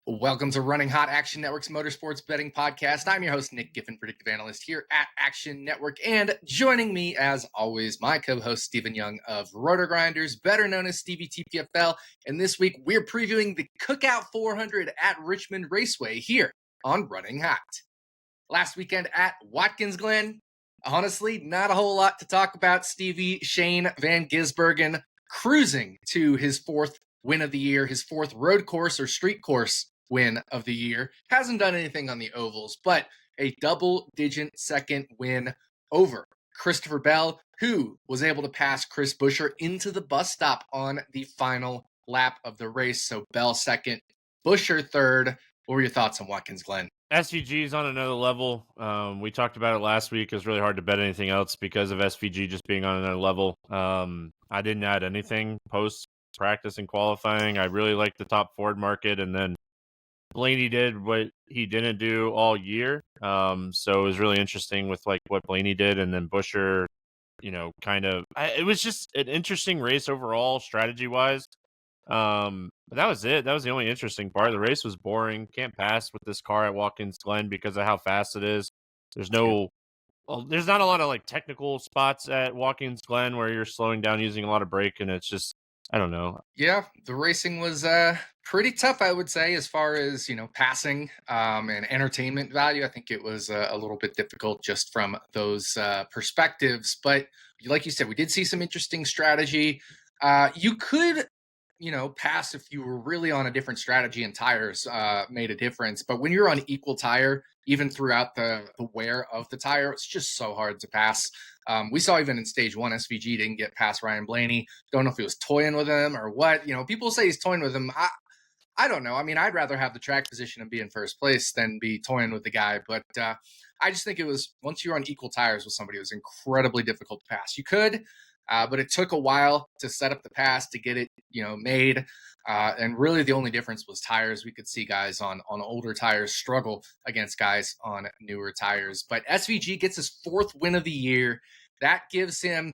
Welcome to Running Hot, Action Network's motorsports betting podcast. I'm your host, Nick Giffen, predictive analyst here at Action Network. And joining me, as always, my co-host, Stephen Young of Rotor Grinders, better known as Stevie TPFL. And this week, we're previewing the Cookout 400 at Richmond Raceway here on Running Hot. Last weekend at Watkins Glen, honestly, not a whole lot to talk about. Stevie Shane Van Gisbergen cruising to his fourth win of the year, his fourth road course or street course win of the year. Hasn't done anything on the ovals, but a double-digit second win over Christopher Bell, who was able to pass Chris Buescher into the bus stop on the final lap of the race. So Bell second, Buescher third. What were your thoughts on Watkins Glen? SVG is on another level. We talked about it last week. It was really hard to bet anything else because of SVG just being on another level. I didn't add anything post-practice and qualifying. I really liked the top Ford market, and then Blaney did what he didn't do all year. So it was really interesting with like what Blaney did, and then Buescher, it was just an interesting race overall, strategy-wise. But that was it. That was the only interesting part. The race was boring. Can't pass with this car at Watkins Glen because of how fast it is. There's not a lot of like technical spots at Watkins Glen where you're slowing down using a lot of brake, and it's just, I don't know. Yeah, the racing was pretty tough, I would say, as far as, passing and entertainment value. I think it was a little bit difficult just from those perspectives. But like you said, we did see some interesting strategy. You could, pass if you were really on a different strategy and tires made a difference. But when you're on equal tire, even throughout the wear of the tire, it's just so hard to pass. We saw even in stage one, SVG didn't get past Ryan Blaney. Don't know if he was toying with him or what. People say he's toying with him. I don't know. I mean, I'd rather have the track position and be in first place than be toying with the guy. But I just think it was, once you're on equal tires with somebody, it was incredibly difficult to pass. You could, but it took a while to set up the pass, to get it, made. And really the only difference was tires. We could see guys on older tires struggle against guys on newer tires. But SVG gets his fourth win of the year. That gives him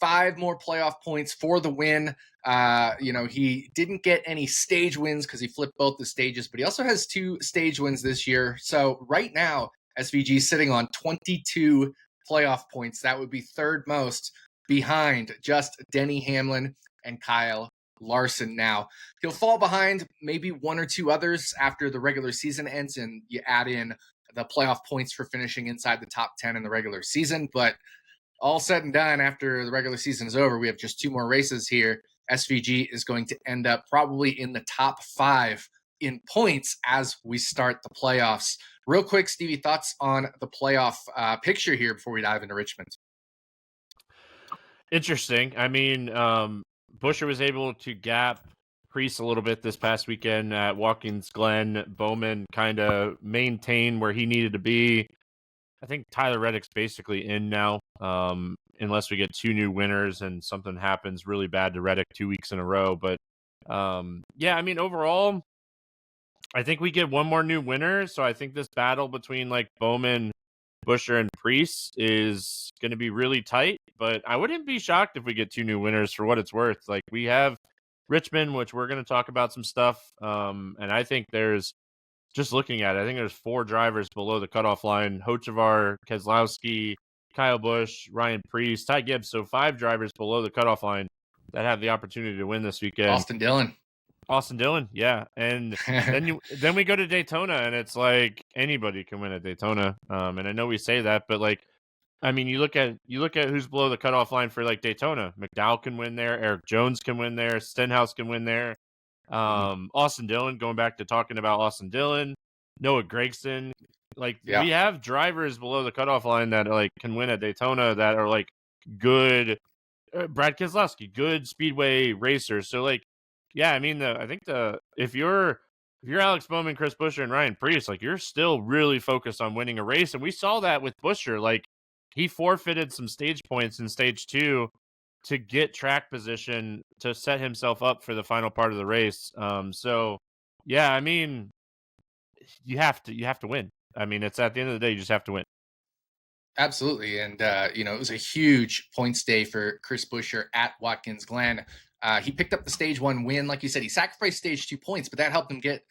5 more playoff points for the win. He didn't get any stage wins because he flipped both the stages, but he also has 2 stage wins this year. So right now, SVG is sitting on 22 playoff points. That would be third most behind just Denny Hamlin and Kyle Larson. Now, he'll fall behind maybe 1 or 2 others after the regular season ends and you add in the playoff points for finishing inside the top 10 in the regular season. But all said and done, after the regular season is over, we have just 2 more races here. SVG is going to end up probably in the top 5 in points as we start the playoffs. Real quick, Stevie, thoughts on the playoff picture here before we dive into Richmond? Interesting. I mean, Buescher was able to gap Priest a little bit this past weekend at Watkins Glen. Bowman kind of maintained where he needed to be. I think Tyler Reddick's basically in now, unless we get 2 new winners and something happens really bad to Reddick 2 weeks in a row. But overall, I think we get 1 more new winner. So I think this battle between like Bowman, Buescher, and Priest is going to be really tight. But I wouldn't be shocked if we get 2 new winners for what it's worth. Like, we have Richmond, which we're going to talk about some stuff. And I think there's, just looking at it, I think there's 4 drivers below the cutoff line: Hocevar, Keselowski, Kyle Busch, Ryan Priest, Ty Gibbs. So 5 drivers below the cutoff line that have the opportunity to win this weekend. Austin Dillon, yeah. And then we go to Daytona, and it's like anybody can win at Daytona. And I know we say that, but like, I mean, you look at who's below the cutoff line for like Daytona. McDowell can win there. Eric Jones can win there. Stenhouse can win there. Austin Dillon, going back to talking about Austin Dillon, Noah Gragson, we have drivers below the cutoff line that like can win at Daytona that are like good. Brad Keselowski, good speedway racers. So like, yeah, I mean, if you're Alex Bowman, Chris Buescher, and Ryan Priest, like, you're still really focused on winning a race, and we saw that with Buescher. Like, he forfeited some stage points in stage 2 to get track position to set himself up for the final part of the race. So yeah, I mean, you have to win. I mean, it's at the end of the day, you just have to win. Absolutely. And, it was a huge points day for Chris Buescher at Watkins Glen. He picked up the stage 1 win. Like you said, he sacrificed stage 2 points, but that helped him get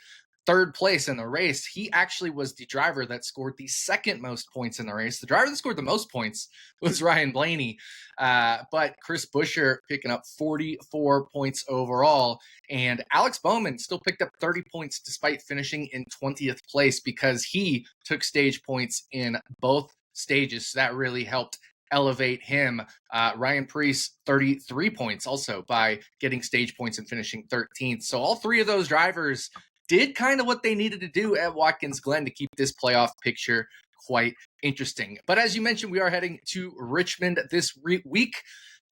third place in the race. He actually was the driver that scored the second most points in the race. The driver that scored the most points was Ryan Blaney, but Chris Buescher picking up 44 points overall. And Alex Bowman still picked up 30 points despite finishing in 20th place because he took stage points in both stages. So that really helped elevate him. Ryan Preece, 33 points also by getting stage points and finishing 13th. So all three of those drivers did kind of what they needed to do at Watkins Glen to keep this playoff picture quite interesting. But as you mentioned, we are heading to Richmond this week.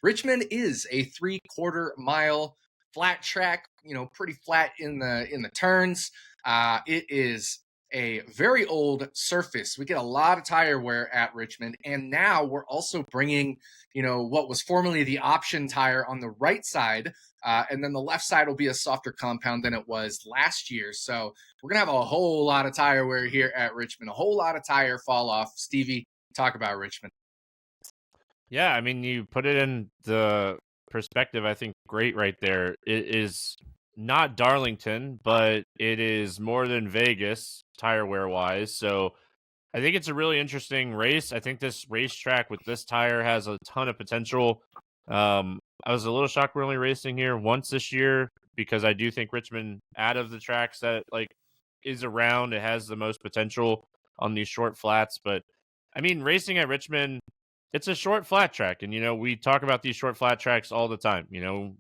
Richmond is a 3/4 mile flat track, pretty flat in the turns. It is a very old surface. We get a lot of tire wear at Richmond, and now we're also bringing, what was formerly the option tire on the right side, and then the left side will be a softer compound than it was last year. So we're gonna have a whole lot of tire wear here at Richmond, a whole lot of tire fall off. Stevie, talk about Richmond. Yeah, I mean, you put it in the perspective, I think, great right there. It is not Darlington, but it is more than Vegas tire wear wise. So I think it's a really interesting race. I think this racetrack with this tire has a ton of potential. I was a little shocked we're only racing here once this year because I do think Richmond, out of the tracks that is around, it has the most potential on these short flats. But I mean, racing at Richmond, it's a short flat track, and we talk about these short flat tracks all the time.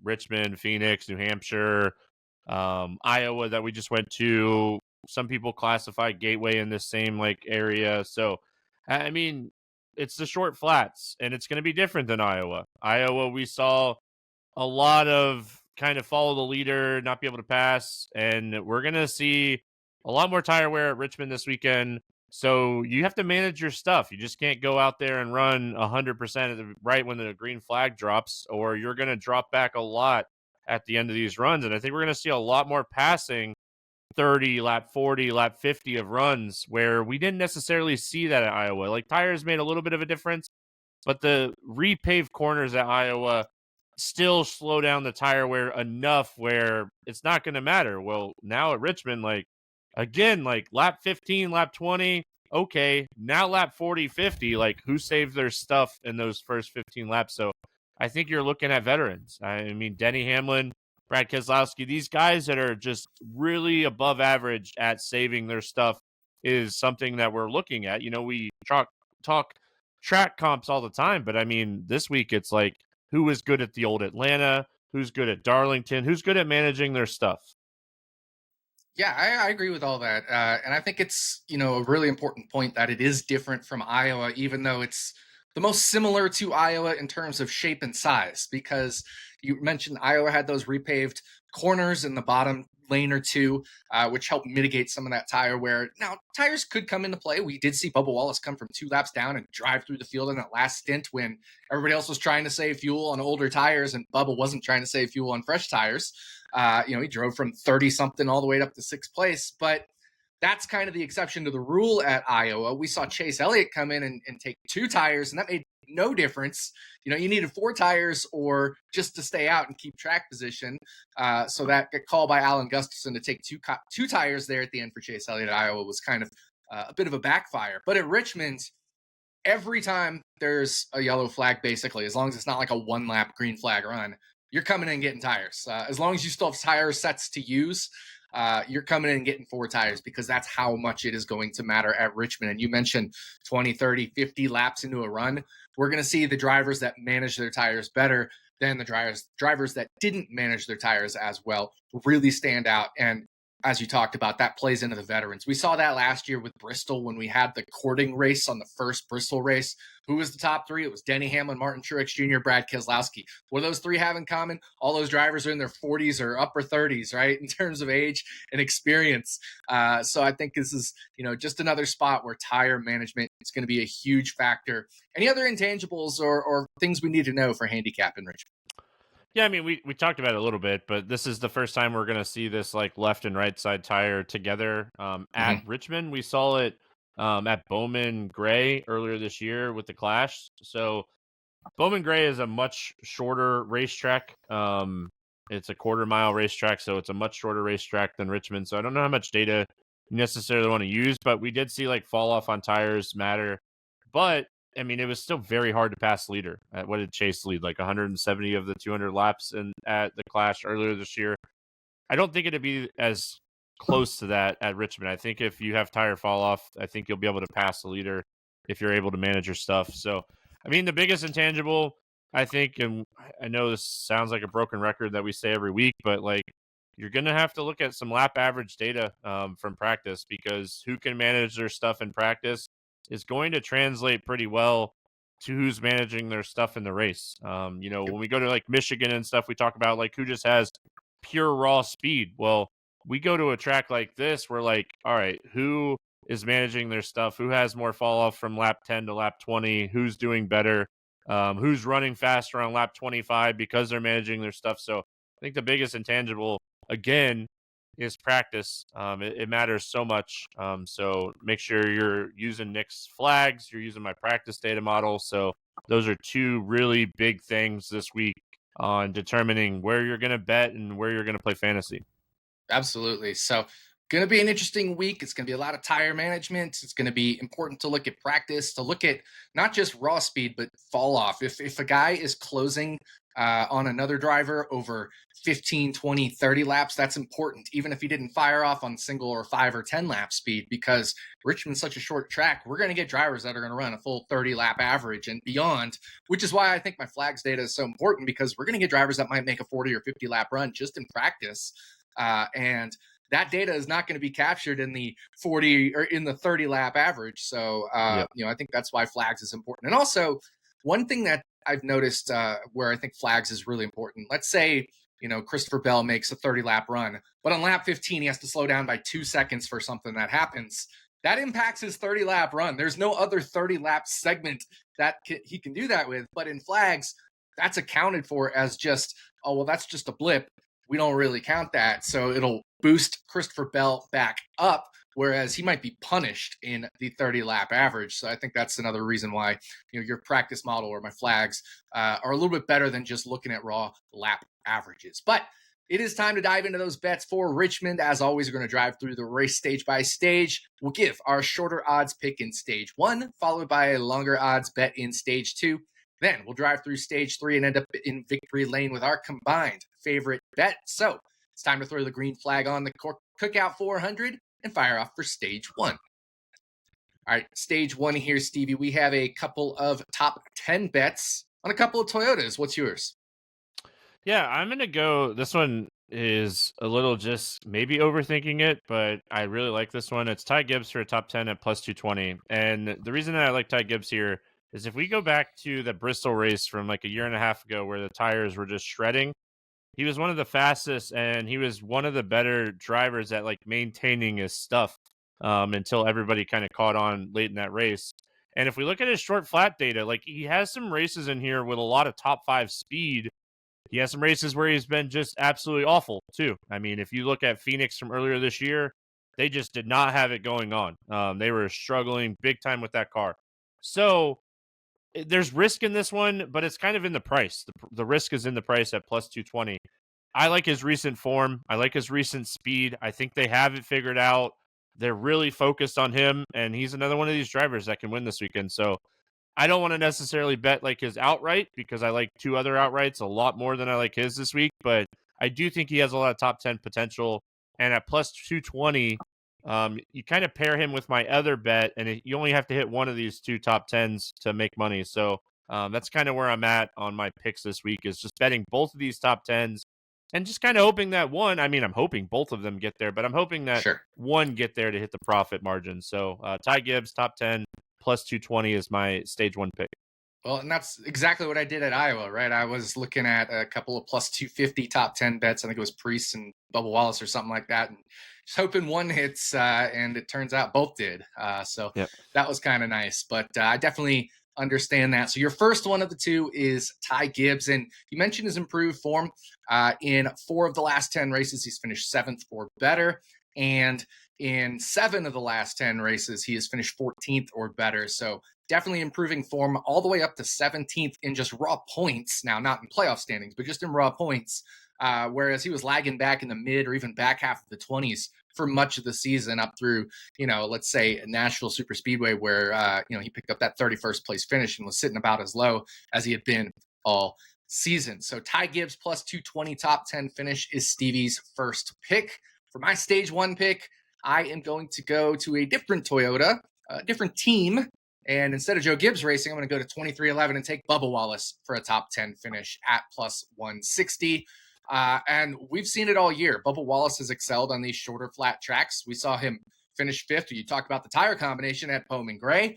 Richmond, Phoenix, New Hampshire, Iowa that we just went to. Some people classify Gateway in this same area. So, I mean, it's the short flats, and it's going to be different than Iowa. Iowa, we saw a lot of kind of follow the leader, not be able to pass, and we're going to see a lot more tire wear at Richmond this weekend. So you have to manage your stuff. You just can't go out there and run 100% right when the green flag drops, or you're going to drop back a lot at the end of these runs. And I think we're going to see a lot more passing 30, lap 40, lap 50 of runs where we didn't necessarily see that at Iowa. Tires made a little bit of a difference, but the repaved corners at Iowa still slow down the tire wear enough where it's not going to matter. Well, now at Richmond, again, lap 15, lap 20, okay, now lap 40, 50, who saved their stuff in those first 15 laps? So I think you're looking at veterans. I mean, Denny Hamlin, Brad Keselowski, these guys that are just really above average at saving their stuff is something that we're looking at. We talk track comps all the time, but I mean, this week it's who was good at the old Atlanta, who's good at Darlington, who's good at managing their stuff. Yeah, I agree with all that. And I think it's, a really important point that it is different from Iowa, even though it's the most similar to Iowa in terms of shape and size, because you mentioned Iowa had those repaved corners in the bottom lane or two, which helped mitigate some of that tire wear. Now, tires could come into play. We did see Bubba Wallace come from 2 laps down and drive through the field in that last stint when everybody else was trying to save fuel on older tires and Bubba wasn't trying to save fuel on fresh tires. He drove from 30 something all the way up to 6th place, but that's kind of the exception to the rule at Iowa. We saw Chase Elliott come in and take 2 tires, and that made no difference. You needed 4 tires or just to stay out and keep track position. So that call by Alan Gustafson to take two tires there at the end for Chase Elliott at Iowa was kind of a bit of a backfire. But at Richmond, every time there's a yellow flag, basically, as long as it's not like a 1-lap green flag run, you're coming in and getting tires. As long as you still have tire sets to use, you're coming in and getting 4 tires because that's how much it is going to matter at Richmond. And you mentioned 20, 30, 50 laps into a run. We're going to see the drivers that manage their tires better than the drivers that didn't manage their tires as well really stand out. And as you talked about, that plays into the veterans. We saw that last year with Bristol when we had the courting race on the first Bristol race. Who was the top 3? It was Denny Hamlin, Martin Truex Jr., Brad Keselowski. What do those 3 have in common? All those drivers are in their 40s or upper 30s, right, in terms of age and experience. So I think this is, just another spot where tire management is going to be a huge factor. Any other intangibles or things we need to know for handicap in Richmond? Yeah, I mean, we talked about it a little bit, but this is the first time we're going to see this left and right side tire together at Richmond. We saw it at Bowman Gray earlier this year with the Clash. So Bowman Gray is a much shorter racetrack. It's a quarter-mile racetrack, so it's a much shorter racetrack than Richmond. So I don't know how much data you necessarily want to use, but we did see like fall off on tires matter. But I mean, it was still very hard to pass the leader. What did Chase lead? Like 170 of the 200 laps at the Clash earlier this year. I don't think it'd be as close to that at Richmond. I think if you have tire fall off, I think you'll be able to pass the leader if you're able to manage your stuff. So, I mean, the biggest intangible, I think, and I know this sounds like a broken record that we say every week, but like you're going to have to look at some lap average data from practice, because who can manage their stuff in practice is going to translate pretty well to who's managing their stuff in the race. When we go to like Michigan and stuff, we talk about like who just has pure raw speed. Well, we go to a track like this, we're like, all right, who is managing their stuff? Who has more fall off from lap 10 to lap 20? Who's doing better? Who's running faster on lap 25 because they're managing their stuff? So I think the biggest intangible, again, is practice. It matters so much. So make sure you're using Nick's flags, you're using my practice data model. So those are two really big things this week on determining where you're going to bet and where you're going to play fantasy. Absolutely. So, going to be an interesting week. It's going to be a lot of tire management. It's going to be important to look at practice, to look at not just raw speed, but fall off. If a guy is closing on another driver over 15, 20, 30 laps, that's important, even if he didn't fire off on single or 5 or 10 lap speed, because Richmond's such a short track. We're going to get drivers that are going to run a full 30 lap average and beyond, which is why I think my flags data is so important, because we're going to get drivers that might make a 40 or 50 lap run just in practice. And that data is not going to be captured in the 40 or in the 30 lap average. So, I think that's why flags is important. And also, one thing that I've noticed where I think flags is really important. Let's say, Christopher Bell makes a 30 lap run, but on lap 15, he has to slow down by 2 seconds for something that happens. That impacts his 30 lap run. There's no other 30 lap segment that he can do that with. But in flags, that's accounted for as just, oh, well, that's just a blip. We don't really count that. So it'll boost Christopher Bell back up, whereas he might be punished in the 30 lap average. So I think that's another reason why, your practice model or my flags are a little bit better than just looking at raw lap averages. But it is time to dive into those bets for Richmond. As always, we're going to drive through the race stage by stage. We'll give our shorter odds pick in stage 1, followed by a longer odds bet in stage 2. Then we'll drive through stage 3 and end up in victory lane with our combined favorite bet. So it's time to throw the green flag on the Cookout 400 and fire off for stage 1. All right, stage 1 here, Stevie. We have a couple of top 10 bets on a couple of Toyotas. What's yours? Yeah, I'm going to go. This one is a little just maybe overthinking it, but I really like this one. It's Ty Gibbs for a top 10 at plus 220. And the reason that I like Ty Gibbs here is if we go back to the Bristol race from like a year and a half ago where the tires were just shredding, he was one of the fastest and he was one of the better drivers at like maintaining his stuff until everybody kind of caught on late in that race. And if we look at his short flat data, like he has some races in here with a lot of top 5 speed. He has some races where he's been just absolutely awful too. I mean, if you look at Phoenix from earlier this year, they just did not have it going on. They were struggling big time with that car. So there's risk in this one, but it's kind of in the price. The risk is in the price at plus 220. I like his recent form. I like his recent speed. I think they have it figured out. They're really focused on him, and he's another one of these drivers that can win this weekend. So I don't want to necessarily bet like his outright because I like 2 other outrights a lot more than I like his this week, but I do think he has a lot of top 10 potential. And at plus 220, you kind of pair him with my other bet, and you only have to hit one of these 2 top 10s to make money. So that's kind of where I'm at on my picks this week, is just betting both of these top 10s and just kind of hoping that one, I mean, I'm hoping both of them get there, but I'm hoping that one get there to hit the profit margin. So Ty Gibbs, top 10, plus 220 is my stage 1 pick. Well, and that's exactly what I did at Iowa, right? I was looking at a couple of plus 250 top 10 bets. I think it was Priest and Bubba Wallace or something like that. And just hoping one hits, and it turns out both did. So that was kind of nice. But I definitely understand that. So your first one of the 2 is Ty Gibbs. And you mentioned his improved form. In 4 of the last 10 races, he's finished 7th or better. And in 7 of the last 10 races, he has finished 14th or better. So definitely improving form all the way up to 17th in just raw points. Now, not in playoff standings, but just in raw points whereas he was lagging back in the mid or even back half of the 20s for much of the season up through, let's say Nashville Super Speedway, where, he picked up that 31st place finish and was sitting about as low as he had been all season. So Ty Gibbs plus 220 top 10 finish is Stevie's first pick. For my stage one pick, I am going to go to a different Toyota, a different team. And instead of Joe Gibbs Racing, I'm going to go to 2311 and take Bubba Wallace for a top 10 finish at plus 160. And we've seen it all year. Bubba Wallace has excelled on these shorter flat tracks. We saw him finish fifth. You talk about the tire combination at Bowman Gray.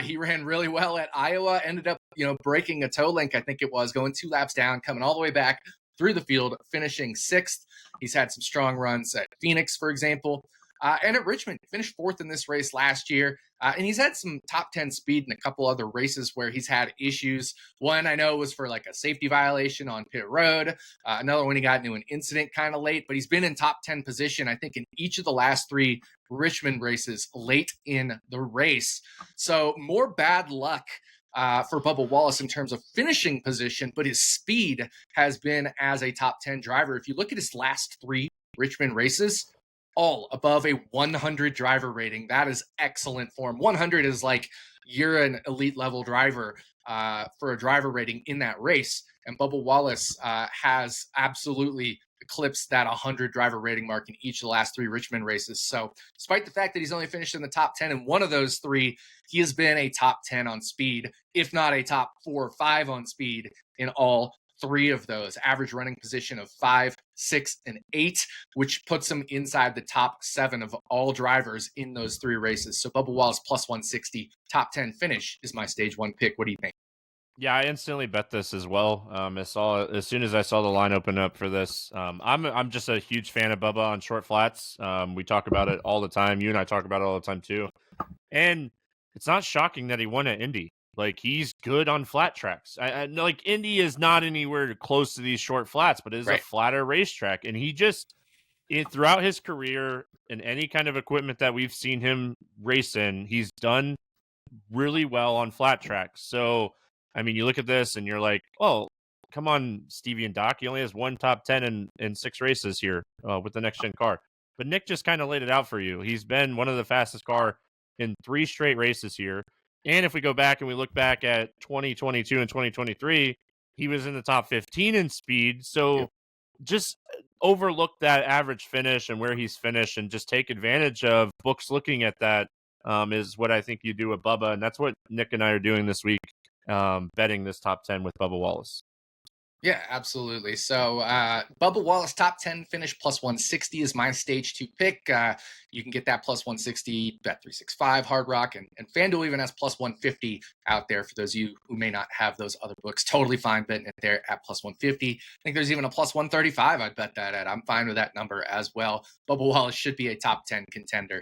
He ran really well at Iowa, ended up, breaking a toe link, I think it was, going 2 laps down, coming all the way back through the field, finishing sixth. He's had some strong runs at Phoenix, for example. And at Richmond, finished fourth in this race last year. And he's had some top 10 speed in a couple other races where he's had issues. One I know was for like a safety violation on pit road. Another one he got into an incident kind of late, but he's been in top 10 position, I think, in each of the last 3 Richmond races late in the race. So more bad luck for Bubba Wallace in terms of finishing position, but his speed has been as a top 10 driver. If you look at his last 3 Richmond races, all above a 100 driver rating. That is excellent form. 100 is like you're an elite level driver for a driver rating in that race. And Bubba Wallace has absolutely eclipsed that 100 driver rating mark in each of the last 3 Richmond races. So despite the fact that he's only finished in the top 10 in one of those 3, he has been a top 10 on speed, if not a top 4 or 5 on speed in all 3 of those. Average running position of 5, 6, and 8, which puts him inside the top 7 of all drivers in those 3 races. So Bubba Wallace plus 160, top 10 finish is my stage 1 pick. What do you think? Yeah, I instantly bet this as well. As soon as I saw the line open up for this, I'm just a huge fan of Bubba on short flats. We talk about it all the time. You and I talk about it all the time too. And it's not shocking that he won at Indy. Like, he's good on flat tracks. I know, like, Indy is not anywhere close to these short flats, but it is a flatter racetrack. And he just, throughout his career in any kind of equipment that we've seen him race in, he's done really well on flat tracks. So, I mean, you look at this and you're like, oh, come on, Stevie and Doc. He only has 1 top 10 in 6 races here with the next-gen car. But Nick just kind of laid it out for you. He's been one of the fastest car in 3 straight races here. And if we go back and we look back at 2022 and 2023, he was in the top 15 in speed. So just overlook that average finish and where he's finished and just take advantage of books looking at that is what I think you do with Bubba. And that's what Nick and I are doing this week, betting this top 10 with Bubba Wallace. Yeah, absolutely. So Bubba Wallace top 10 finish plus 160 is my stage 2 pick. You can get that plus 160 Bet365, Hard Rock, and FanDuel even has plus 150 out there for those of you who may not have those other books. Totally fine betting it there at plus 150. I think there's even a plus 135 I'd bet that at. I'm fine with that number as well. Bubba Wallace should be a top 10 contender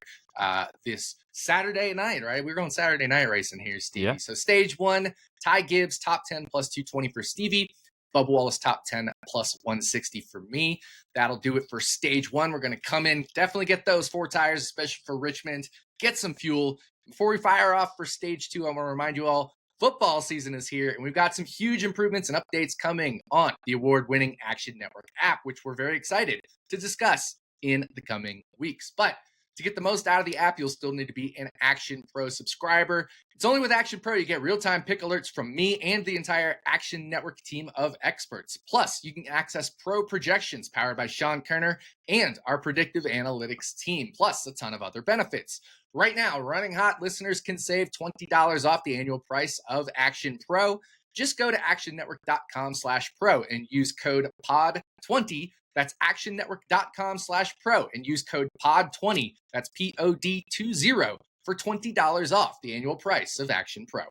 this Saturday night, right? We're going Saturday night racing here, Stevie. Yeah. So stage 1, Ty Gibbs, top 10 plus 220 for Stevie. Bubba Wallace top 10 plus 160 for me. That'll do it for stage 1. We're going to come in, definitely get those 4 tires, especially for Richmond, get some fuel. Before we fire off for stage 2, I want to remind you all, football season is here, and we've got some huge improvements and updates coming on the award-winning Action Network app, which we're very excited to discuss in the coming weeks. But to get the most out of the app, you'll still need to be an Action Pro subscriber. It's only with Action Pro you get real-time pick alerts from me and the entire Action Network team of experts. Plus, you can access pro projections powered by Sean Kerner and our predictive analytics team, plus a ton of other benefits. Right now, Running Hot listeners can save $20 off the annual price of Action Pro. Just go to actionnetwork.com/pro and use code POD20. That's actionnetwork.com/pro and use code POD20. That's POD20 for $20 off the annual price of Action Pro. All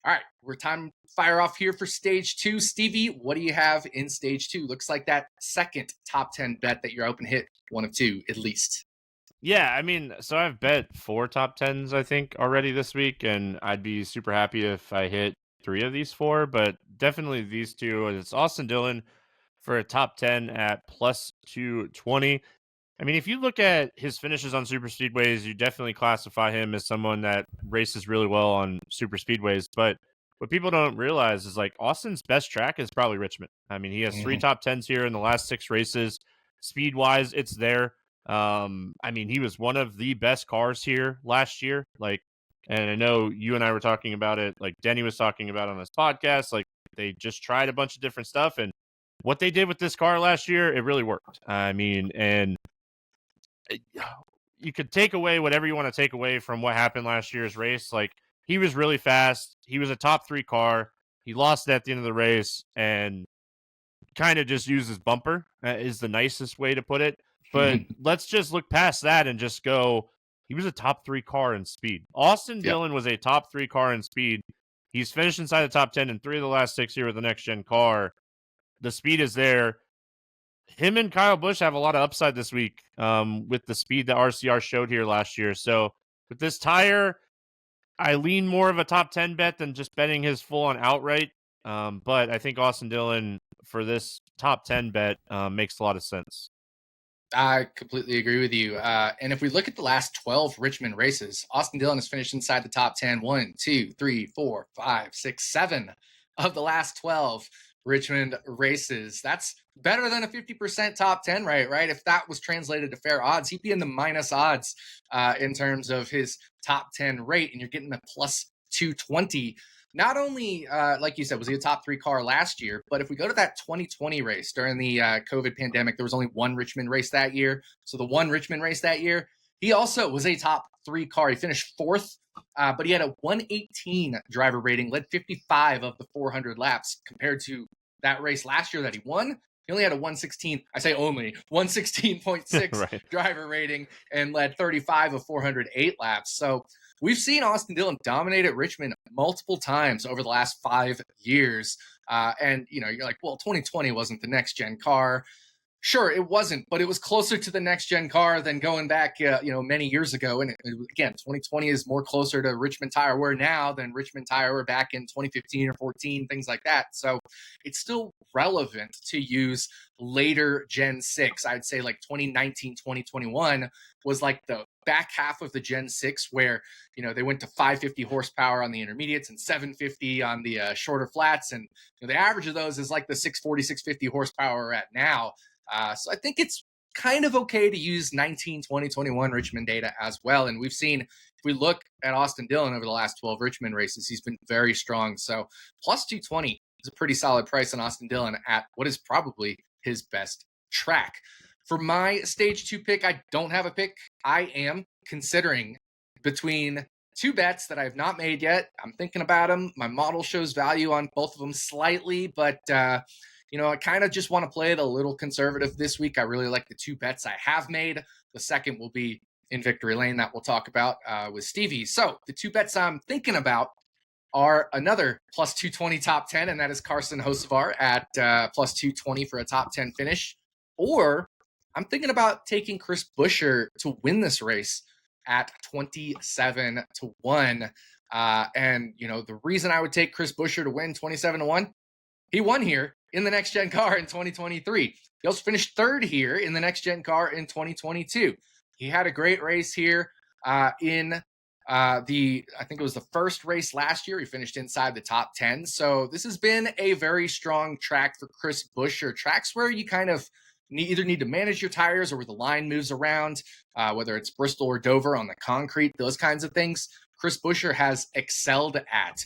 right, we're time to fire off here for stage 2. Stevie, what do you have in stage 2? Looks like that second top 10 bet that you're open hit 1 of 2 at least. Yeah, I mean, so I've bet 4 top 10s, I think, already this week, and I'd be super happy if I hit 3 of these 4, but definitely these 2. It's Austin Dillon for a top 10 at plus 220. I mean, if you look at his finishes on super speedways, you definitely classify him as someone that races really well on super speedways. But what people don't realize is like Austin's best track is probably Richmond. I mean, he has 3 top 10s here in the last 6 races. Speed wise, it's there. I mean, he was one of the best cars here last year. Like, and I know you and I were talking about it. Like Denny was talking about on this podcast. Like they just tried a bunch of different stuff, and what they did with this car last year, it really worked. I mean, and you could take away whatever you want to take away from what happened last year's race. Like he was really fast. He was a top 3 car. He lost at the end of the race and kind of just used his bumper is the nicest way to put it. But let's just look past that and just go, he was a top 3 car in speed. Austin Dillon was a top 3 car in speed. He's finished inside the top 10 in 3 of the last 6 here with the next gen car. The speed is there. Him and Kyle Busch have a lot of upside this week with the speed that RCR showed here last year. So with this tire, I lean more of a top 10 bet than just betting his full on outright. But I think Austin Dillon for this top 10 bet makes a lot of sense. I completely agree with you. And if we look at the last 12 Richmond races, Austin Dillon has finished inside the top 10, 1, 2, 3, 4, 5, 6, 7 of the last 12 Richmond races. That's better than a 50% top 10 rate, right? If that was translated to fair odds, he'd be in the minus odds in terms of his top 10 rate, and you're getting a plus 220. Not only, like you said, was he a top 3 car last year, but if we go to that 2020 race during the COVID pandemic, there was only one Richmond race that year. So the one Richmond race that year, he also was a top 3 car. He finished 4th, but he had a 118 driver rating, led 55 of the 400 laps compared to that race last year that he won. He only had a 116, I say only, 116.6 Right. driver rating and led 35 of 408 laps. So we've seen Austin Dillon dominate at Richmond multiple times over the last 5 years. And, you know, you're like, well, 2020 wasn't the next gen car. Sure, it wasn't, but it was closer to the next gen car than going back, many years ago. And again, 2020 is more closer to Richmond tire wear now than Richmond tire wear back in 2015 or 14, things like that. So it's still relevant to use later Gen 6. I'd say like 2019, 2021 was like the back half of the Gen 6 where, you know, they went to 550 horsepower on the intermediates and 750 on the shorter flats. And the average of those is like the 640, 650 horsepower we're at now. So I think it's kind of okay to use 19, 20, 21 Richmond data as well. And we've seen, if we look at Austin Dillon over the last 12 Richmond races, he's been very strong. So plus 220 is a pretty solid price on Austin Dillon at what is probably his best track. For my stage 2 pick, I don't have a pick. I am considering between 2 bets that I have not made yet. I'm thinking about them. My model shows value on both of them slightly, but I kind of just want to play it a little conservative this week. I really like the 2 bets I have made. The second will be in victory lane that we'll talk about with Stevie. So the 2 bets I'm thinking about are another plus 220 top 10, and that is Carson Hocevar at plus 220 for a top 10 finish. Or I'm thinking about taking Chris Buescher to win this race at 27 to 1. And, the reason I would take Chris Buescher to win 27 to 1, he won here in the next gen car in 2023. He also finished 3rd here in the next gen car in 2022. He had a great race here in I think it was the first race last year. He finished inside the top 10. So this has been a very strong track for Chris Buescher. Tracks where you kind of either need to manage your tires or where the line moves around, whether it's Bristol or Dover on the concrete, those kinds of things. Chris Buescher has excelled at.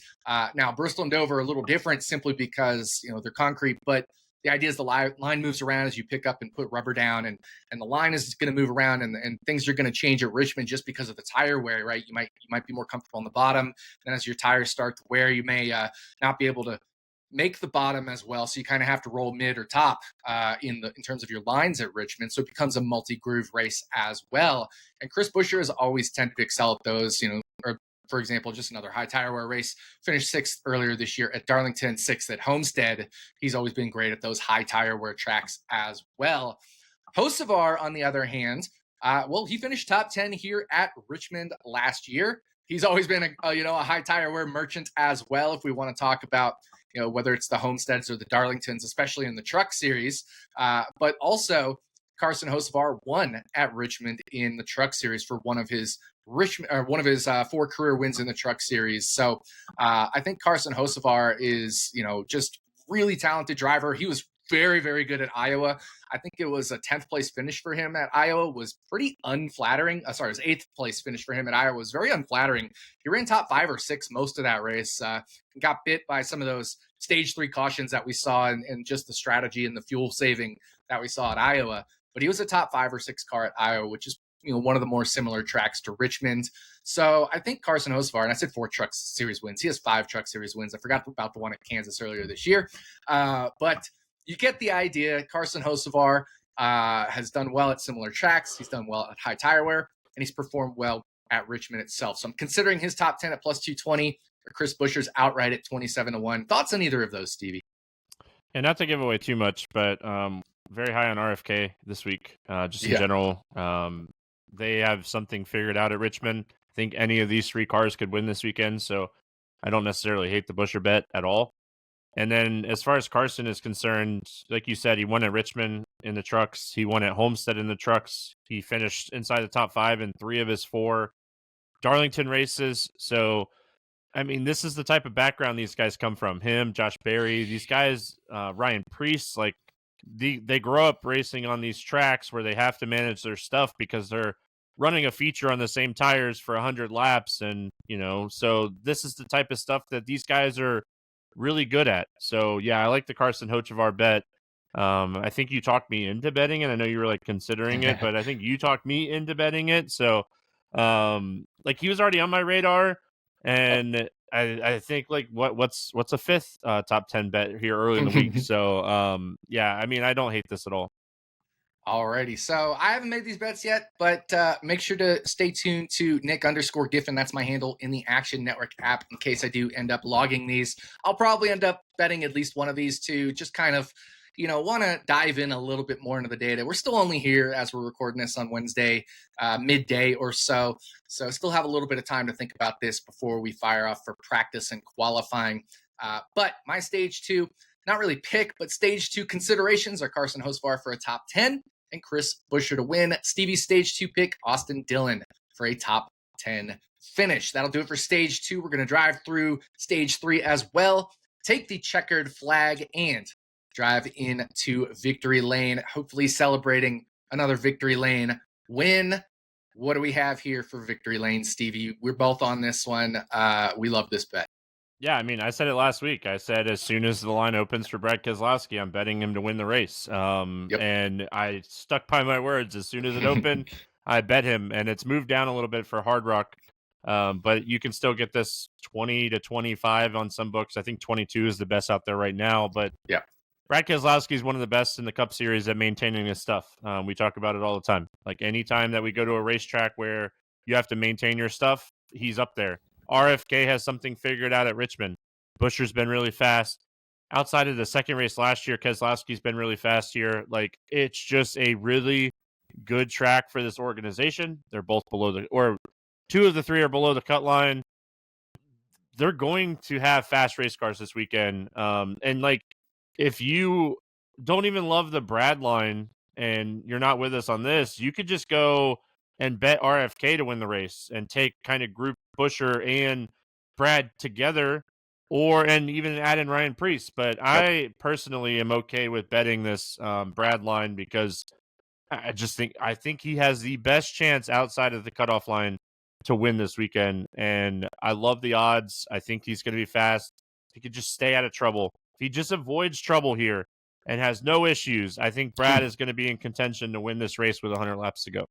Now, Bristol and Dover are a little different simply because, they're concrete, but the idea is the line moves around as you pick up and put rubber down, and the line is going to move around, and things are going to change at Richmond just because of the tire wear, right? You might be more comfortable on the bottom. Then as your tires start to wear, you may not be able to make the bottom as well. So you kind of have to roll mid or top in terms of your lines at Richmond. So it becomes a multi-groove race as well. And Chris Buescher has always tended to excel at those, or for example, just another high tire wear race, finished 6th earlier this year at Darlington, 6th at Homestead. He's always been great at those high tire wear tracks as well. Hocevar, on the other hand, he finished top 10 here at Richmond last year. He's always been a high tire wear merchant as well. If we want to talk about, whether it's the Homesteads or the Darlingtons, especially in the truck series, but also Carson Hocevar won at Richmond in the Truck Series for one of his 4 career wins in the Truck Series. So I think Carson Hocevar is, just really talented driver. He was very, very good at Iowa. I think it was a 10th place finish for him at Iowa was pretty unflattering. Sorry, it was 8th place finish for him at Iowa was very unflattering. He ran top 5 or 6 most of that race. Got bit by some of those stage 3 cautions that we saw and just the strategy and the fuel saving that we saw at Iowa. But he was a top 5 or 6 car at Iowa, which is one of the more similar tracks to Richmond. So I think Carson Hocevar, and I said 4 Truck Series wins. He has 5 Truck Series wins. I forgot about the one at Kansas earlier this year. But you get the idea. Carson Hocevar has done well at similar tracks. He's done well at high tire wear, and he's performed well at Richmond itself. So I'm considering his top 10 at plus 220 or Chris Buescher's outright at 27-1. Thoughts on either of those, Stevie? And not to give away too much, but very high on RFK this week, just in general. They have something figured out at Richmond. I think any of these 3 cars could win this weekend, so I don't necessarily hate the Buescher bet at all. And then as far as Carson is concerned, like you said, he won at Richmond in the trucks. He won at Homestead in the trucks. He finished inside the top 5 in 3 of his 4 Darlington races. So, I mean, this is the type of background these guys come from. Him, Josh Berry, these guys, Ryan Preece, like they grow up racing on these tracks where they have to manage their stuff because they're running a feature on the same tires for 100 laps. And, so this is the type of stuff that these guys are really good at. So, yeah, I like the Carson Hocevar bet. I think you talked me into betting it. I know you were like considering it, but I think you talked me into betting it. So, like he was already on my radar. And I think like what's a 5th top 10 bet here early in the week. So yeah, I mean, I don't hate this at all. Alrighty, so I haven't made these bets yet, but make sure to stay tuned to Nick_Giffen. That's my handle in the Action Network app in case I do end up logging these. I'll probably end up betting at least one of these two, just kind of, want to dive in a little bit more into the data. We're still only here as we're recording this on Wednesday, midday or so. So still have a little bit of time to think about this before we fire off for practice and qualifying. But my stage 2, not really pick, but stage 2 considerations are Carson Hocevar for a top 10 and Chris Buescher to win. Stevie's stage 2 pick, Austin Dillon, for a top 10 finish. That'll do it for stage 2. We're going to drive through stage 3 as well. Take the checkered flag and drive into victory lane, hopefully celebrating another victory lane win. What do we have here for victory lane, Stevie? We're both on this one. We love this bet. Yeah, I mean, I said it last week. I said as soon as the line opens for Brad Keselowski, I'm betting him to win the race. And I stuck by my words. As soon as it opened, I bet him. And it's moved down a little bit for Hard Rock. But you can still get this 20 to 25 on some books. I think 22 is the best out there right now. But yeah, Brad Keselowski is one of the best in the Cup Series at maintaining his stuff. We talk about it all the time. Like anytime that we go to a racetrack where you have to maintain your stuff, he's up there. RFK has something figured out at Richmond. Buescher's been really fast. Outside of the second race last year, Keselowski's been really fast here. Like, it's just a really good track for this organization. They're both or 2 of the 3 are below the cut line. They're going to have fast race cars this weekend. And like, if you don't even love the Brad line and you're not with us on this, you could just go and bet RFK to win the race and take kind of group Buescher and Brad together, and even add in Ryan Preece. But I personally am okay with betting this Brad line because I think he has the best chance outside of the cutoff line to win this weekend. And I love the odds. I think he's going to be fast. He could just stay out of trouble. If he just avoids trouble here and has no issues, I think Brad is going to be in contention to win this race with 100 laps to go.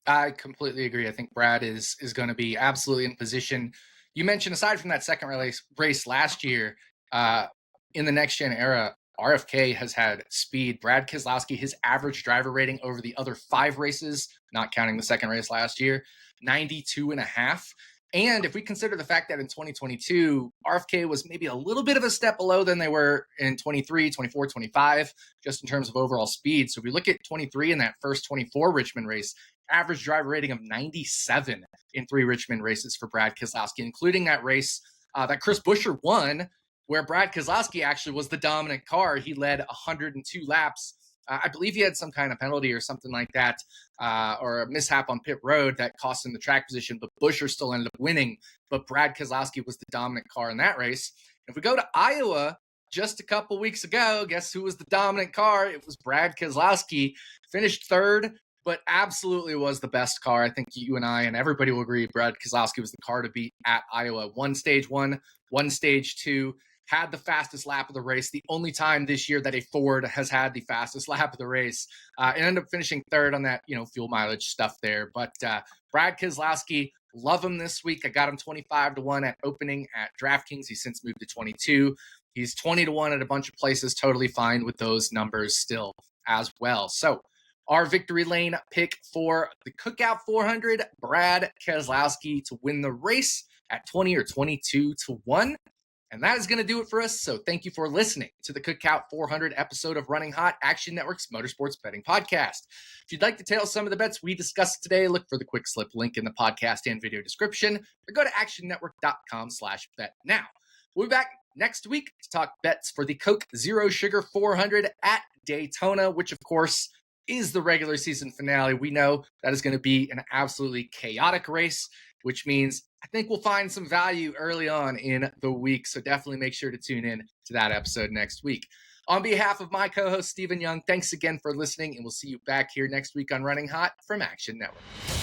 I completely agree. I think Brad is going to be absolutely in position. You mentioned, aside from that second race last year, in the next gen era, RFK has had speed. Brad Keselowski, his average driver rating over the other 5 races, not counting the second race last year, 92.5. And if we consider the fact that in 2022, RFK was maybe a little bit of a step below than they were in 23, 24, 25, just in terms of overall speed. So if we look at 23 in that first 24 Richmond race, average driver rating of 97 in 3 Richmond races for Brad Keselowski, including that race that Chris Buescher won, where Brad Keselowski actually was the dominant car. He led 102 laps I believe he had some kind of penalty or something like that, or a mishap on pit road that cost him the track position, but Buescher still ended up winning. But Brad Keselowski was the dominant car in that race. If we go to Iowa, just a couple weeks ago, guess who was the dominant car? It was Brad Keselowski. Finished third, but absolutely was the best car. I think you and I and everybody will agree Brad Keselowski was the car to beat at Iowa. Won stage one, won stage two, had the fastest lap of the race. The only time this year that a Ford has had the fastest lap of the race. And ended up finishing third on that, fuel mileage stuff there. But Brad Keselowski, love him this week. I got him 25-1 at opening at DraftKings. He's since moved to 22. He's 20-1 at a bunch of places. Totally fine with those numbers still as well. So our victory lane pick for the Cookout 400, Brad Keselowski to win the race at 20 or 22-1. And that is going to do it for us. So thank you for listening to the Cookout 400 episode of Running Hot, Action Network's Motorsports Betting Podcast. If you'd like to tail some of the bets we discussed today, look for the quick slip link in the podcast and video description, or go to actionnetwork.com/bet now. We'll be back next week to talk bets for the Coke Zero Sugar 400 at Daytona, which of course is the regular season finale. We know that is going to be an absolutely chaotic race, which means I think we'll find some value early on in the week. So definitely make sure to tune in to that episode next week. On behalf of my co-host, Stephen Young, thanks again for listening, and we'll see you back here next week on Running Hot from Action Network.